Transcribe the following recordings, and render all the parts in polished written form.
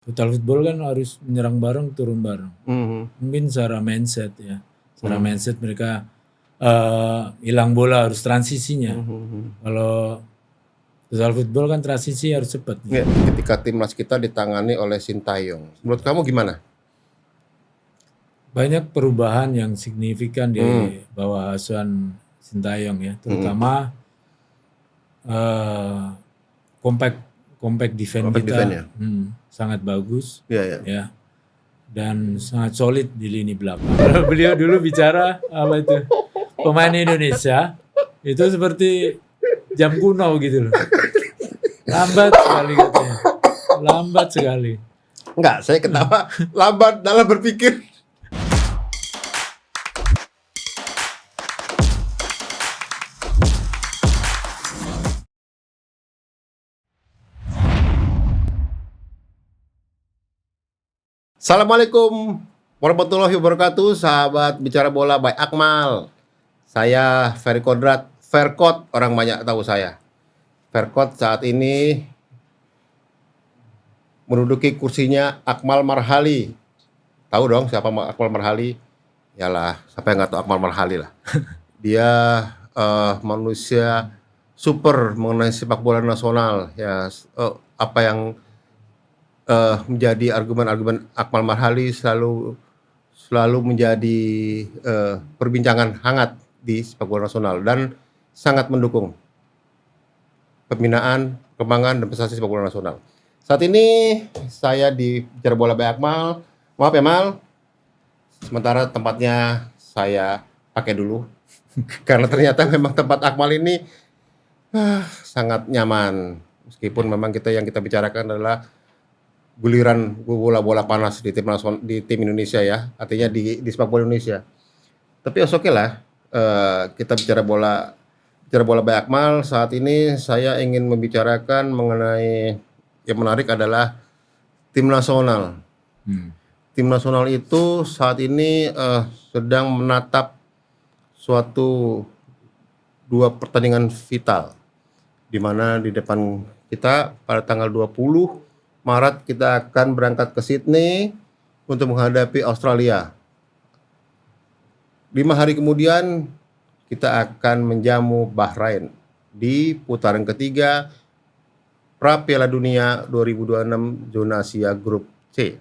Total football kan harus menyerang bareng, turun bareng. Mungkin secara mindset ya. Secara mindset mereka hilang bola harus transisinya. Kalau total football kan transisi harus cepat. Ya, ketika timnas kita ditangani oleh Sintayong, menurut kamu gimana? Banyak perubahan yang signifikan di bawah asuhan Sintayong ya, terutama compact defense Compact kita defense ya? sangat bagus Iya. ya, dan sangat solid di lini belakang. Kalau beliau dulu bicara apa itu pemain Indonesia itu seperti jam kuno gitu loh, lambat sekali katanya, lambat sekali. Enggak, saya ketawa lambat dalam berpikir. Assalamualaikum warahmatullahi wabarakatuh, sahabat bicara bola by Akmal. Saya Ferry Kodrat, Verkot, orang banyak tahu saya. Verkot saat ini menduduki kursinya Akmal Marhali. Tahu dong siapa Akmal Marhali? Yalah, siapa yang nggak tahu Akmal Marhali lah. Dia manusia super mengenai sepak bola nasional. Ya, apa yang menjadi argumen-argumen Akmal Marhali selalu menjadi perbincangan hangat di sepak bola nasional dan sangat mendukung pembinaan, perkembangan, dan prestasi sepak bola nasional. Saat ini saya di Bicara Bola by Akmal. Maaf ya Mal, sementara tempatnya saya pakai dulu karena ternyata memang tempat Akmal ini sangat nyaman. Meskipun memang yang kita bicarakan adalah guliran bola-bola panas di tim Indonesia ya, artinya di sepak bola Indonesia. Tapi oke lah, kita bicara bola by Akmal. Saat ini saya ingin membicarakan mengenai yang menarik adalah tim nasional. Tim nasional itu saat ini sedang menatap suatu dua pertandingan vital, di mana di depan kita pada tanggal 20 Maret kita akan berangkat ke Sydney untuk menghadapi Australia. 5 hari kemudian kita akan menjamu Bahrain di putaran ketiga pra Piala Dunia 2026 zona Asia Grup C.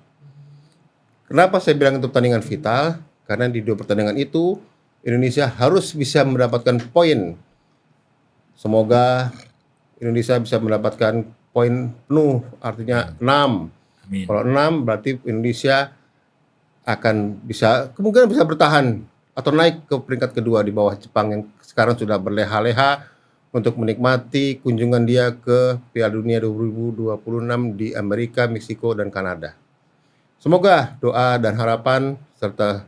Kenapa saya bilang itu pertandingan vital? Karena di dua pertandingan itu Indonesia harus bisa mendapatkan poin. Semoga Indonesia bisa mendapatkan poin penuh, artinya 6. Amin. Kalau 6 berarti Indonesia akan kemungkinan bisa bertahan atau naik ke peringkat kedua di bawah Jepang yang sekarang sudah berleha-leha untuk menikmati kunjungan dia ke Piala Dunia 2026 di Amerika, Meksiko, dan Kanada. Semoga doa dan harapan serta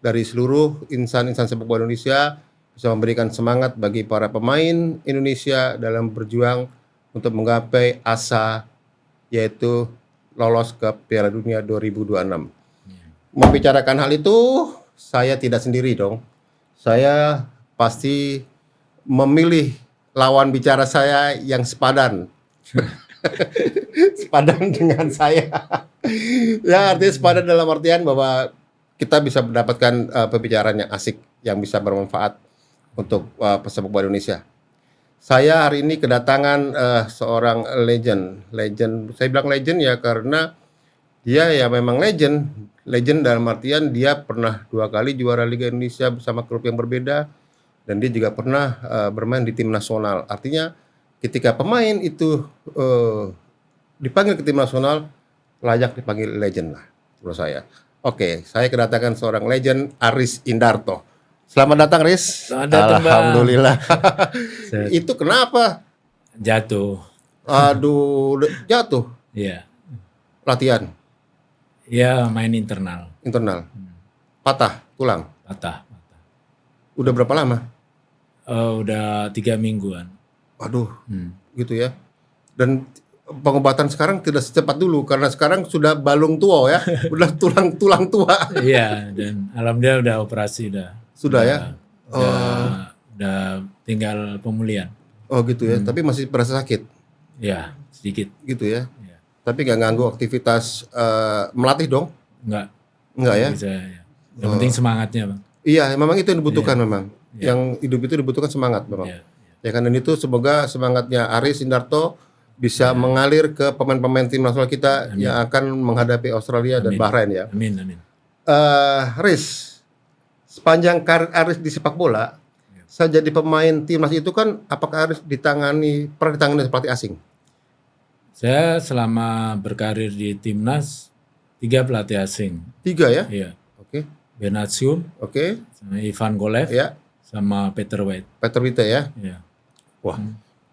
dari seluruh insan-insan sepak bola Indonesia bisa memberikan semangat bagi para pemain Indonesia dalam berjuang untuk menggapai asa, yaitu lolos ke Piala Dunia 2026. Membicarakan hal itu, saya tidak sendiri dong. Saya pasti memilih lawan bicara saya yang sepadan. Sepadan dengan saya. Ya, artinya sepadan dalam artian bahwa kita bisa mendapatkan pembicaraan yang asik, yang bisa bermanfaat untuk pesepak bola Indonesia. Saya hari ini kedatangan seorang legend. Saya bilang legend ya karena dia ya memang legend. Legend dalam artian dia pernah 2 kali juara Liga Indonesia bersama klub yang berbeda, dan dia juga pernah bermain di tim nasional. Artinya ketika pemain itu dipanggil ke tim nasional, layak dipanggil legend lah menurut saya. Oke, saya kedatangan seorang legend, Aris Indarto. Selamat datang, Riz. Selamat datang, Bang. Alhamdulillah. Itu kenapa? Jatuh. Aduh, jatuh. Iya. Latihan Ya, main internal. Patah tulang. Patah. Udah berapa lama? Udah 3 mingguan. Aduh, gitu ya. Dan pengobatan sekarang tidak secepat dulu karena sekarang sudah balung tua ya, udah tulang tua. Iya, dan alhamdulillah udah operasi Sudah ya. Udah tinggal pemulihan. Oh gitu ya, tapi masih berasa sakit. Ya, sedikit. Gitu ya. Ya. Tapi nggak ganggu aktivitas melatih dong? Enggak. Enggak ya? Bagi saya, ya. Yang penting semangatnya, Bang. Iya, memang itu yang dibutuhkan memang. Iya. Yang hidup itu dibutuhkan semangat memang. Iya. Ya kan, dan itu semoga semangatnya Aris Indarto bisa mengalir ke pemain-pemain tim nasional kita yang akan menghadapi Australia dan Bahrain ya. Amin, amin. Aris, sepanjang karir Aris di sepak bola, saya jadi pemain timnas itu kan, apakah Aris pernah ditangani pelatih asing? Saya selama berkarir di timnas 3 pelatih asing. 3 ya? Iya. Oke, Ben Hatsum, oke, sama Ivan Kolev, ya, sama Peter White. Peter Witte ya. Iya. Wah,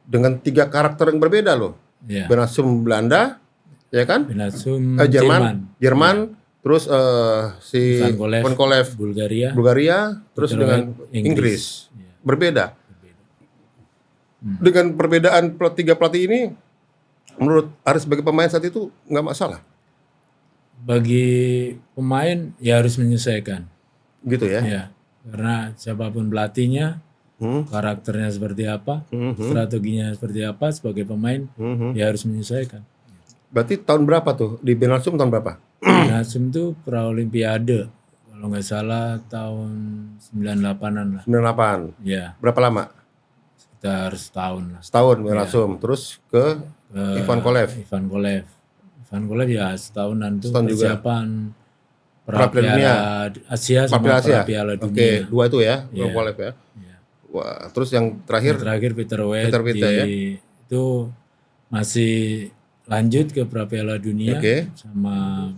dengan 3 karakter yang berbeda loh. Iya. Benasum Belanda, ya kan? Ben Hatsum Jerman, terus si Ivan Kolev, Ivan Kolev Bulgaria, terus Peter dengan White, Inggris. Iya. Berbeda. Dengan perbedaan 3 pelatih ini, menurut Aris sebagai pemain saat itu nggak masalah, Bagi pemain ya harus menyesuaikan. gitu ya? Ya, karena siapapun pelatihnya, karakternya seperti apa, strateginya seperti apa, sebagai pemain ya harus menyesuaikan. Berarti tahun berapa tuh di Benasum, tahun berapa? Nasum itu Paralimpiade, kalau nggak salah tahun 98-an lah. 98. Ya, Berapa lama? sekitar setahun lah. Setahun Benasum, terus ke Ivan Kolev. Ivan Kolev ya setahunan tuh Setahun juga. persiapan Pra Piala Dunia. Asia sama Piala Asia. pra Piala Oke, Dunia. 2 itu ya, Iya. Kolev ya. Iya. Wah, terus yang terakhir Terakhir Peter White Peter Witte ya. itu masih lanjut ke pra Piala Dunia Oke. sama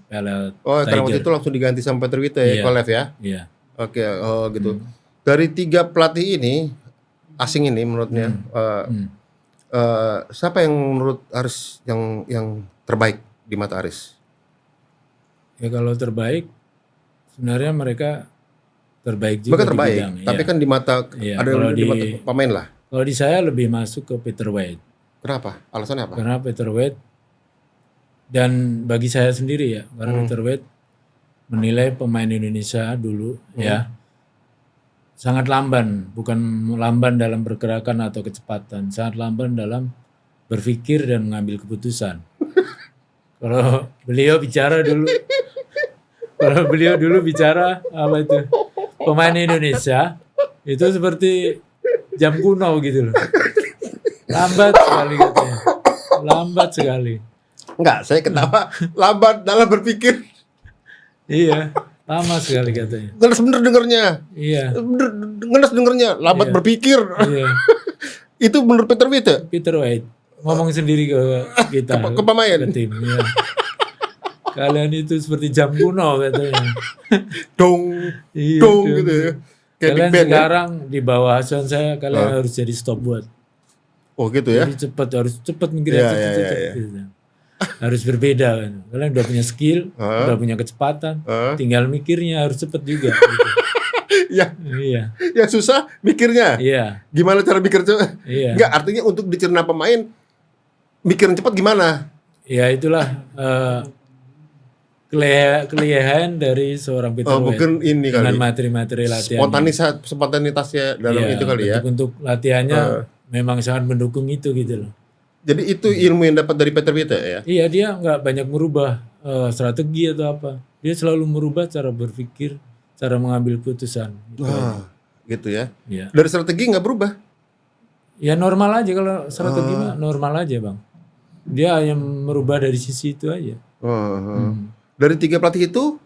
Piala Oh, karena waktu Tiger. itu langsung diganti sama Peter Witte ya, Iya. Kolev ya. Iya. Oke, oh gitu. Dari 3 pelatih ini, asing ini menurutnya, siapa yang menurut Aris yang terbaik di mata Aris? Ya kalau terbaik sebenarnya mereka terbaik juga Mereka di terbaik, bidang, tapi iya. kan di mata Iya, ada kalau yang di mata pemain lah. Kalau di saya lebih masuk ke Peter White. Kenapa? Alasannya apa? Karena Peter White dan bagi saya sendiri ya, karena Peter White menilai pemain Indonesia dulu ya sangat lamban, bukan lamban dalam pergerakan atau kecepatan, sangat lamban dalam berpikir dan mengambil keputusan. Kalau beliau bicara bicara apa itu pemain Indonesia itu seperti jam kuno gitu loh, lambat sekali katanya, lambat sekali. Enggak, saya ketawa lambat dalam berpikir. Iya, lama sekali katanya. Ngenes bener dengernya. Iya, Ngenes dengernya, lambat berpikir. iya. Itu menurut Peter Witte. Peter White ngomong sendiri ke kita, Ke pemain. ke tim. Iya. Kalian itu seperti jam kuno katanya. Dong, Iya, dong dong. gitu ya. Kayak Kalian di band ya. sekarang di bawah asuhan saya, kalian harus jadi stopwatch. Oh gitu ya. Jadi harus cepat mikirnya, Iya, cepat, iya, cepat, iya. gitu. Harus berbeda kan. Kalian udah punya skill, udah punya kecepatan, tinggal mikirnya harus cepat juga. Gitu. Ya, Iya, yang susah mikirnya. iya, Gimana cara mikir cepat? iya. Enggak, artinya untuk dicerna pemain mikirin cepat gimana? Ya itulah kelebihan dari seorang Peter Oh, White mungkin ini dengan kali. materi-materi latihan. Spontanitasnya dalam Iya, itu kali ya. Untuk latihannya memang sangat mendukung itu gitu loh. Jadi itu ilmu yang dapat dari Peter Witte ya. Iya, dia nggak banyak merubah strategi atau apa. Dia selalu merubah cara berpikir, cara mengambil keputusan. Gitu. Wah, gitu ya. Iya. Dari strategi nggak berubah. Ya normal aja kalau strategi mah normal aja bang. Dia hanya merubah dari sisi itu aja. Dari 3 pelatih itu,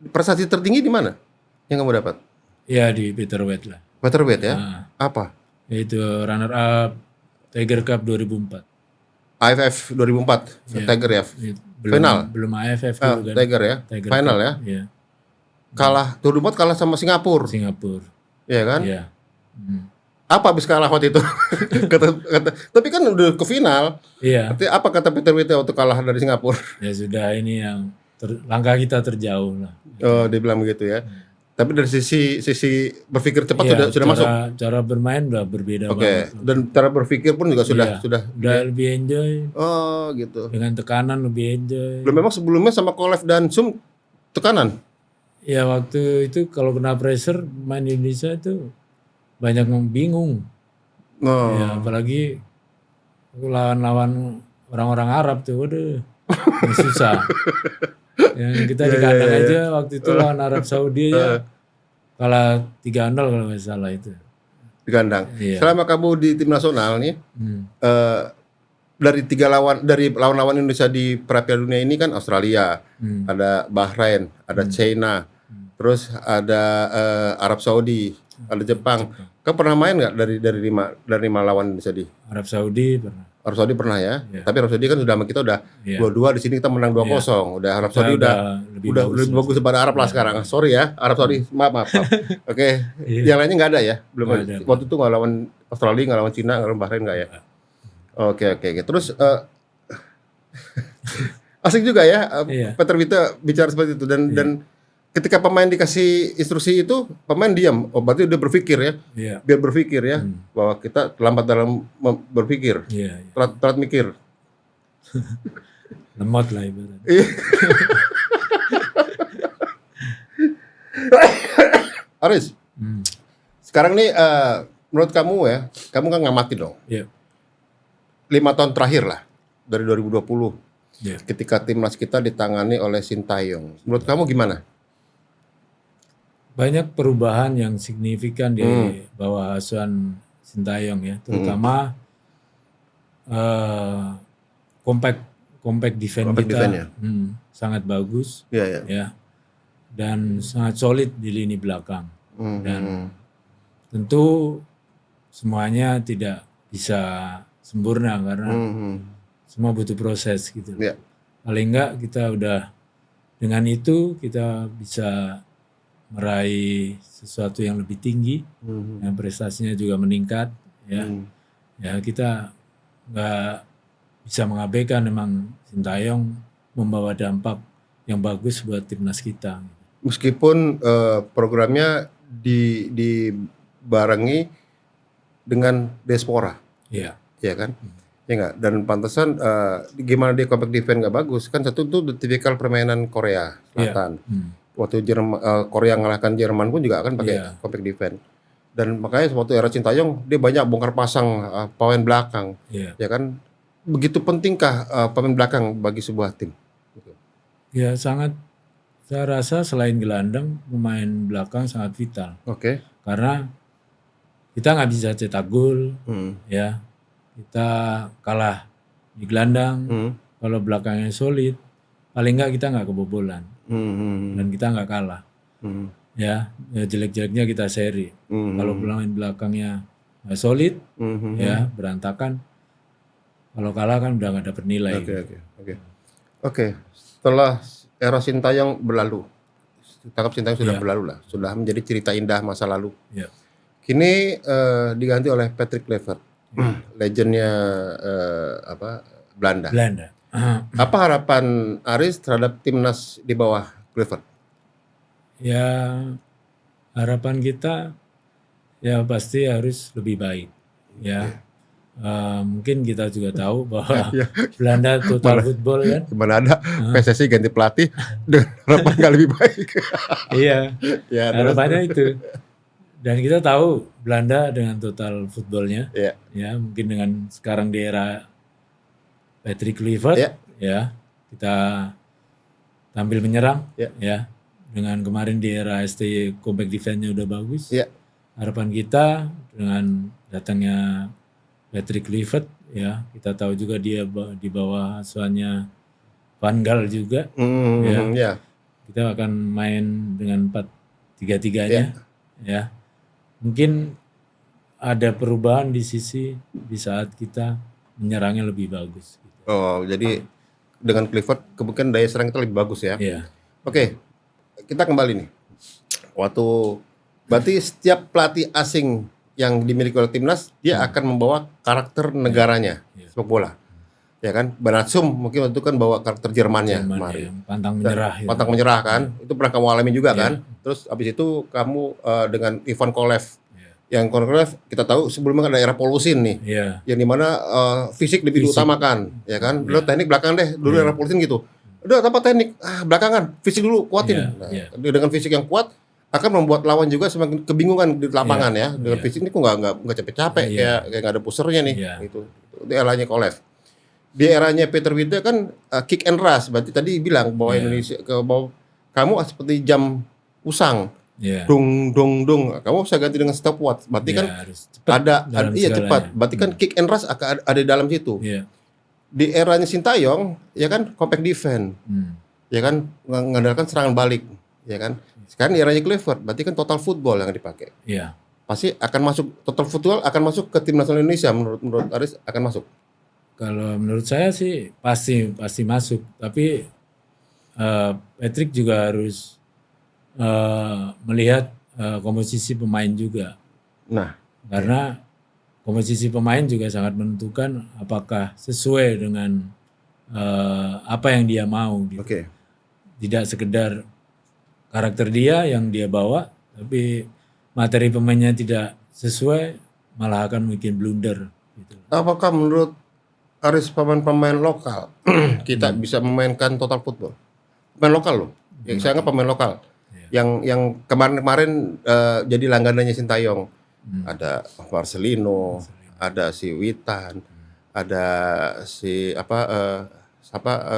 prestasi tertinggi di mana yang kamu dapat? Ya di Peter White lah. Peter Witte ya. Nah, Apa? yaitu runner up Tiger Cup 2004. AFF 2004, Tiger ya. Final? Belum AFF dulu kan. Tiger ya. Tiger Final Cup. ya. Iya. Kalah 2004 kalah sama Singapura. Singapura. Iya kan? Iya. Hmm. Apa habis kalah waktu itu? Tapi kan udah ke final. Iya. Berarti apa kata Peter Witte waktu kalah dari Singapura? Ya sudah ini yang langkah kita terjauh lah. Oh, dia bilang begitu ya. Tapi dari sisi berpikir cepat Iya, sudah masuk. Cara bermain udah berbeda Oke. banget. Dan cara berpikir pun juga sudah. Udah lebih enjoy. Oh, gitu. Dengan tekanan lebih enjoy. Belum, memang sebelumnya sama Kolev dan Sum tekanan. Ya waktu itu kalau kena pressure main Indonesia itu banyak yang bingung. Oh. Ya apalagi lawan-lawan orang-orang Arab tuh, waduh, yang susah. Yang kita di kandang aja waktu itu lawan Arab Saudi aja kalah 3-0 kalau nggak salah itu. Di kandang. Iya. Selama kamu di tim nasional nih, Hmm. dari lawan-lawan Indonesia di Piala Dunia ini kan Australia, ada Bahrain, ada China, terus ada Arab Saudi, ada Jepang. Kamu pernah main nggak dari lima lawan Indonesia di Arab Saudi pernah. Arab Saudi pernah ya? Iya. Tapi Arab Saudi kan sudah sama kita udah Iya. 2-2, di sini kita menang 2-0. Udah Arab Kita Saudi udah udah lebih lebih bagus daripada Arab lah sekarang. Sorry ya, Arab Saudi. Maaf. Oke. Iya. Yang lainnya nggak ada ya? Belum Nggak ada. ada. Waktu itu nggak lawan Australia, nggak lawan Cina, nggak lawan Bahrain nggak ya? Oke. Terus asik juga ya, Iya. Peter Vita bicara seperti itu dan ketika pemain dikasih instruksi itu pemain diam. Oh, berarti udah berpikir ya, Iya. biar berpikir ya bahwa kita terlambat dalam berpikir, Iya. telat mikir. Lemot lah ibaratnya. Aris, sekarang nih menurut kamu ya, kamu kan ngamati dong. Iya. 5 tahun terakhir lah dari 2020 Iya. ketika timnas kita ditangani oleh Sintayong. Menurut kamu gimana? Banyak perubahan yang signifikan di bawah asuhan Sintayong ya, terutama compact defense Compact kita defense-nya. sangat bagus Iya. ya, dan sangat solid di lini belakang. Hmm. Dan tentu semuanya tidak bisa sempurna karena semua butuh proses gitu. Iya. Paling enggak kita udah dengan itu kita bisa meraih sesuatu yang lebih tinggi, yang prestasinya juga meningkat ya. Ya kita nggak bisa mengabaikan memang Sintayong membawa dampak yang bagus buat timnas kita. Meskipun programnya dibarengi dengan diaspora, Iya. ya kan? Ya nggak? Dan pantesan gimana dia compact defense nggak bagus kan? Satu tuh tipikal permainan Korea Selatan. Waktu Korea ngalahkan Jerman pun juga akan pakai Iya. compact defense. Dan makanya waktu era Sintayong dia banyak bongkar pasang pemain belakang, Iya. ya kan? Begitu pentingkah pemain belakang bagi sebuah tim? Ya sangat, saya rasa selain gelandang pemain belakang sangat vital Oke. karena kita nggak bisa cetak gol ya, kita kalah di gelandang. Kalau belakangnya solid paling nggak kita nggak kebobolan dan kita nggak kalah ya, jelek-jeleknya kita seri. Kalau pemain belakangnya nggak solid ya berantakan, kalau kalah kan udah nggak dapet nilai. Oke. Setelah era Sintayong berlalu, tangkap Sintayong sudah Iya. berlalu lah, sudah menjadi cerita indah masa lalu. Ya. Kini diganti oleh Patrick Kluivert, legendnya Belanda. Apa harapan Aris terhadap timnas di bawah Kluivert? Ya harapan kita ya pasti harus lebih baik ya. Mungkin kita juga tahu bahwa Belanda total football kan. Gimana ada PSSI ganti pelatih dengan harapan nggak lebih baik? Iya, Ya, harapannya itu. Dan kita tahu Belanda dengan total footballnya, Iya. ya mungkin dengan sekarang di era Patrick Kluivert, Iya. ya kita tampil menyerang, Iya. ya dengan kemarin di era STY compact defense-nya udah bagus. Iya. Harapan kita dengan datangnya Patrick Kluivert, ya kita tahu juga dia di bawah asuhannya Van Gaal juga. Ya. Kita akan main dengan 4-3-3-nya, ya. Mungkin ada perubahan di saat kita menyerangnya lebih bagus. Gitu. Oh, jadi dengan Kluivert kemungkinan daya serang kita lebih bagus ya. Iya. Oke, kita kembali nih. Berarti setiap pelatih asing yang dimiliki oleh timnas, dia akan membawa karakter negaranya sepak bola. Ya kan? Benatsum mungkin waktu itu kan bawa karakter Jermannya kemarin. Ya, pantang menyerah. Ya. Pantang menyerah kan? Itu pernah kamu alami juga kan? Terus abis itu kamu dengan Ivan Kolev. Yang Kolev kita tahu sebelumnya kan ada era Polusin nih. Iya. Yang dimana fisik lebih diutamakan, ya kan? Dulu teknik belakang deh, dulu era Polusin gitu. Udah apa teknik? Belakangan, fisik dulu kuatin. Dengan fisik yang kuat akan membuat lawan juga semakin kebingungan di lapangan ya. Dengan fisik ini kok nggak capek-capek kayak nggak ada pusernya nih. Itu eranya Kolev. di eranya Peter Widya kan kick and rush. Berarti tadi bilang bahwa Iya. Indonesia bahwa kamu seperti jam usang. Ya, Dung dung dung. Kamu bisa ganti dengan stopwatch. Berarti kan ya harus cepat dalam iya cepat. segalanya. Berarti kan kick and rush akan ada di dalam situ. Iya. Di eranya Sintayong ya kan compact defense. Hmm. Ya kan mengandalkan serangan balik, ya kan. Sekarang di eranya Clifford, berarti kan total football yang dipakai. Iya. Pasti akan masuk total football akan masuk ke tim nasional Indonesia menurut Aris akan masuk. Kalau menurut saya sih pasti masuk, tapi Patrick juga harus melihat komposisi pemain juga, Nah, karena komposisi pemain juga sangat menentukan apakah sesuai dengan apa yang dia mau. Gitu. oke. Tidak sekedar karakter dia yang dia bawa, tapi materi pemainnya tidak sesuai, malah akan bikin blunder. Gitu. Apakah menurut Aris pemain-pemain lokal kita bisa memainkan total football? Pemain lokal loh. Yang saya anggap pemain lokal. Yang kemarin-kemarin jadi langganannya Sintayong. Ada Marcelino, ada si Witan, ada si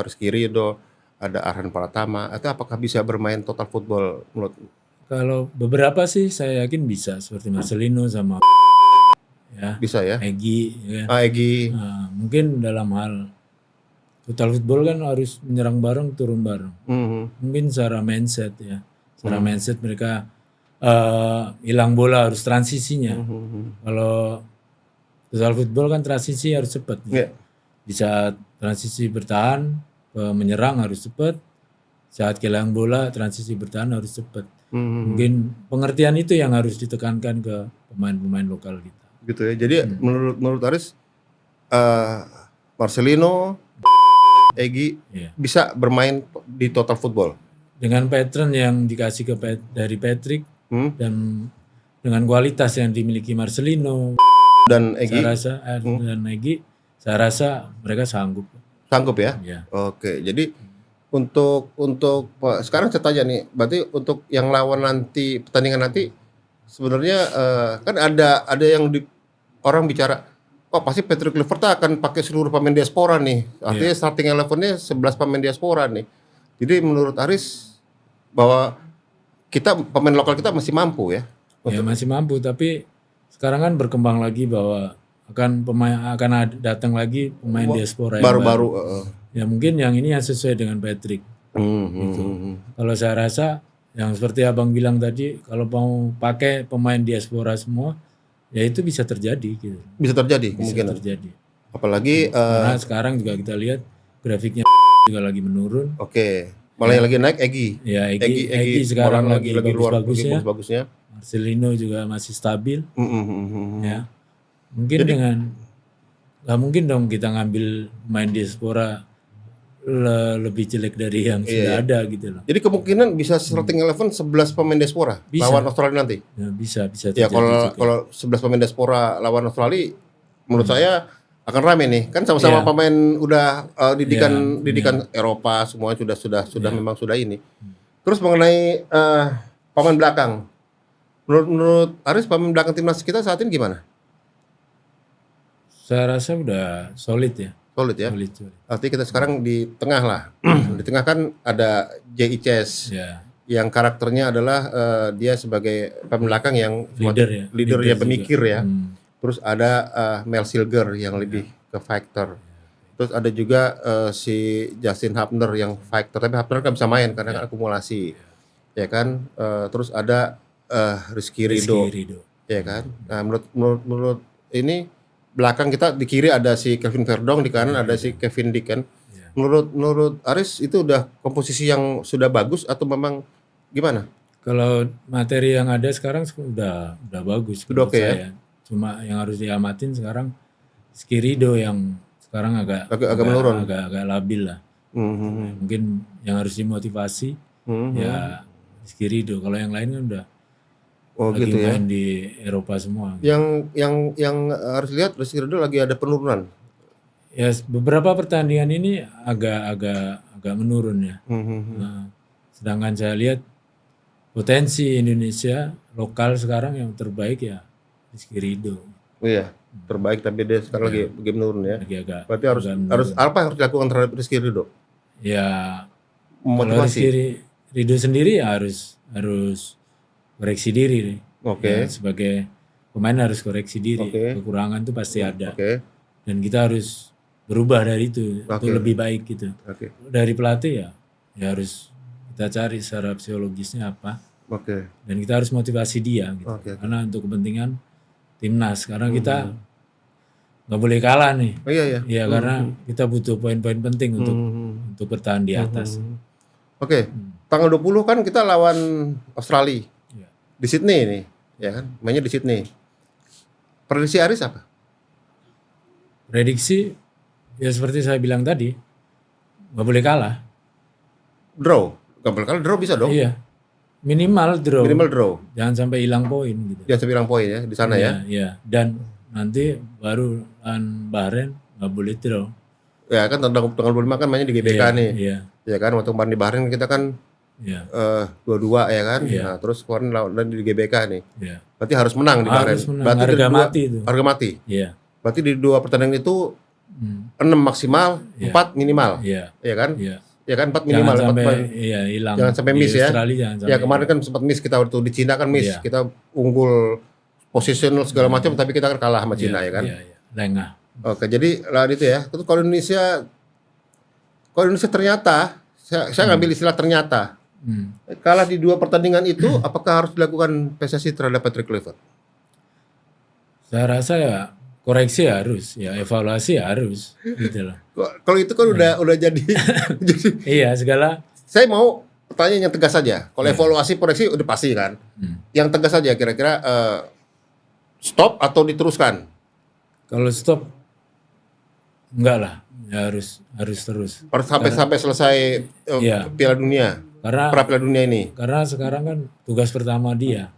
Rizky Ridho, ada Arhan Pratama. Itu apakah bisa bermain total football menurut? Kalau beberapa sih saya yakin bisa, seperti Marcelino sama ya, Bisa ya? Egy, ya. Egy. Nah, mungkin dalam hal total football kan harus menyerang bareng, turun bareng. Mhm. Mungkin secara mindset ya, secara mindset mereka hilang bola harus transisinya. Kalau total football kan transisi harus cepat. Iya. Di saat transisi bertahan, menyerang harus cepat. Saat kehilangan bola, transisi bertahan harus cepat. Mungkin pengertian itu yang harus ditekankan ke pemain-pemain lokal kita. Gitu ya. Jadi menurut Aris Marcelino, Egy Iya. bisa bermain di total football. Dengan pattern yang dikasih dari Patrick dan dengan kualitas yang dimiliki Marcelino Dan Egy saya rasa dan Egy, saya rasa mereka sanggup. sanggup ya? Ya. Oke. Jadi untuk sekarang saya tanya nih, berarti untuk yang lawan nanti pertandingan nanti sebenarnya kan ada yang orang bicara, oh pasti Patrick Kluivert akan pakai seluruh pemain diaspora nih. Artinya starting 11-nya 11 pemain diaspora nih. Jadi menurut Aris bahwa kita pemain lokal kita masih mampu ya? Ya masih mampu, tapi sekarang kan berkembang lagi bahwa akan datang lagi pemain diaspora yang Baru-baru. Ya mungkin yang ini yang sesuai dengan Patrick. Kalau saya rasa yang seperti abang bilang tadi, kalau mau pakai pemain diaspora semua, ya itu bisa terjadi gitu. Bisa terjadi Bisa kemungkinan. terjadi. Apalagi Karena sekarang juga kita lihat grafiknya juga lagi menurun. oke, malah yang lagi naik Egy. Ya Egy sekarang lagi bagus-bagusnya. bagusnya. Marcelino juga masih stabil. Ya. Mungkin nggak mungkin dong kita ngambil pemain diaspora lebih jelek dari yang sudah ada gitu loh. Jadi kemungkinan bisa starting 11 11 pemain diaspora Bisa. lawan Australia nanti. Ya, bisa Ya terjadi juga. kalau 11 pemain diaspora lawan Australia menurut saya akan rame nih. Kan sama-sama pemain udah didikan Eropa semua sudah memang sudah ini. Terus mengenai pemain belakang. Menurut Aris pemain belakang timnas kita saat ini gimana? Saya rasa udah solid ya. Solid ya. Solid. Artinya kita sekarang di tengah lah. Di tengah kan ada J.I. Chess Ya. yang karakternya adalah dia sebagai pemain belakang yang Leader ya juga. pemikir ya. Terus ada Mel Silger yang lebih ke fighter. Terus ada juga si Justin Hubner yang fighter, tapi Hubner kan bisa main karena kan akumulasi. Ya kan? Terus ada Rizky Ridho. Ya kan? Nah, menurut ini belakang kita di kiri ada si Kevin Verdong, di kanan ada si Kevin Dick kan. Menurut Aris itu udah komposisi yang sudah bagus atau memang gimana? Kalau materi yang ada sekarang udah bagus. Udah menurut oke ya? saya. Cuma yang harus diamatin sekarang Skirido yang sekarang agak menurun. agak labil lah. Mungkin yang harus dimotivasi ya Skirido. Kalau yang lain kan udah lagi gitu ya. main di Eropa semua. Yang harus lihat Rizky Ridho lagi ada penurunan. Ya beberapa pertandingan ini agak menurun ya. Nah, sedangkan saya lihat potensi Indonesia lokal sekarang yang terbaik ya Rizky Ridho. Iya. terbaik, tapi dia sekarang lagi menurun ya. Lagi agak Berarti agak menurun. apa yang harus dilakukan terhadap Rizky Ridho? Ya kalau Motivasi. Ridho sendiri ya harus koreksi diri nih. Oke. Ya, sebagai pemain harus koreksi diri. Oke. Kekurangan tuh pasti ada. Oke. Dan kita harus berubah dari itu. Oke. Itu lebih baik gitu. Oke. Dari pelatih ya harus kita cari secara psikologisnya apa. Oke. Dan kita harus motivasi dia gitu. Oke. Karena untuk kepentingan timnas. Karena kita nggak boleh kalah nih. Oh iya ya. Ya karena kita butuh poin-poin penting untuk bertahan di atas. Oke. Tanggal 20 kan kita lawan Australia. Ya. Di Sydney nih, ya kan? Mainnya di Sydney. Prediksi Aris apa? Prediksi ya seperti saya bilang tadi, nggak boleh kalah. Draw. Gak boleh kalah, draw bisa dong. Iya, minimal draw. Minimal draw. Jangan sampai hilang poin gitu. Jangan sampai hilang poin ya di sana ya. Iya. Dan nanti baru lawan Bahrain nggak boleh draw. Ya kan tanggal 25 kan mainnya di GBK Iya, nih. Iya, Ya kan waktu kemarin di Bahrain kita kan iya, 2-2 ya kan. Iya. Nah, terus kemarin lawan di GBK nih. iya. Berarti harus menang di Bahrain. Harus menang. Berarti Harga dari mati itu. Harga mati. Iya, Berarti di 2 pertandingan itu 6 maksimal, Iya. 4 minimal. iya, Ya kan? iya. Ya kan 4 Jangan minimal. sampai 4 iya hilang. Jangan sampai Di miss ya. Australia jangan sampai. Ya kemarin kan sempat miss kita waktu di Cina kan miss. Iya. Kita unggul positional segala macam tapi kita kan kalah sama Cina ya kan. Iya, iya. Lengah. Oke, jadi lah itu ya. Terus kalau Indonesia ternyata saya ngambil istilah ternyata kalah di 2 pertandingan itu, apakah harus dilakukan PSSI terhadap Patrick Kluivert? Saya rasa ya koreksi harus, ya evaluasi harus, gitu loh. Kalau itu kan udah jadi jadi Iya segala. saya mau pertanyaan yang tegas saja. Kalau evaluasi koreksi udah pasti kan. Yang tegas saja kira-kira stop atau diteruskan? Kalau stop enggak lah, ya harus terus. Harus sampai selesai Iya. Piala Dunia, pra Piala Dunia ini. Karena sekarang kan tugas pertama dia,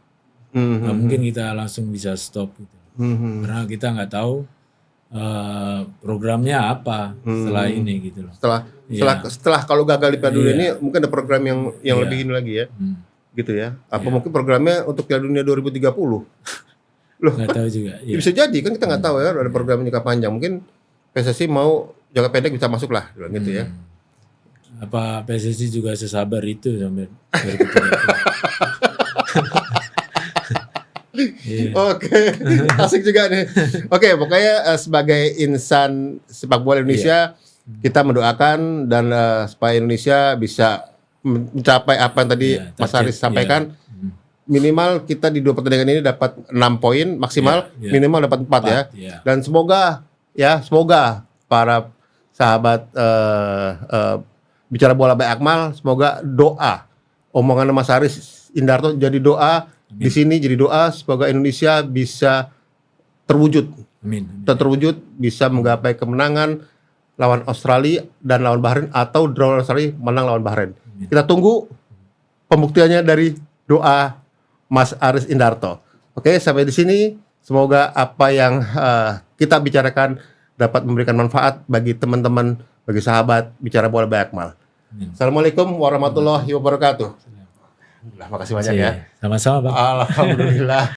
nggak mungkin kita langsung bisa stop gitu. Karena kita nggak tahu programnya apa setelah ini gitu loh. Setelah kalau gagal di Piala Dunia ini mungkin ada program yang lebih ini lagi ya. Gitu ya. Apa mungkin programnya untuk Piala Dunia 2030? Loh, Nggak tahu juga. Iya. bisa jadi kan kita nggak tahu ya, ada program jangka panjang. Mungkin PSSI mau jangka pendek bisa masuk lah gitu ya. Apa PSSI juga sesabar itu sampai 2030. Iya. Oke, asik juga nih. Oke, pokoknya sebagai insan sepak bola Indonesia, kita mendoakan dan supaya Indonesia bisa mencapai apa yang tadi Mas Haris sampaikan. Minimal kita di 2 pertandingan ini dapat 6 poin, maksimal minimal dapat 4 ya. Dan semoga para sahabat bicara bola Baik Akmal, semoga doa omongan Mas Haris Indarto jadi doa. Di sini jadi doa semoga Indonesia bisa terwujud. Amin. Terwujud bisa menggapai kemenangan lawan Australia dan lawan Bahrain atau draw Australia menang lawan Bahrain. Kita tunggu pembuktiannya dari doa Mas Haris Indarto. Oke, sampai di sini semoga apa yang kita bicarakan dapat memberikan manfaat bagi teman-teman, bagi sahabat bicara bola Baik Akmal. Assalamualaikum warahmatullahi wabarakatuh. Makasih banyak ya. Sama-sama, Pak. Alhamdulillah.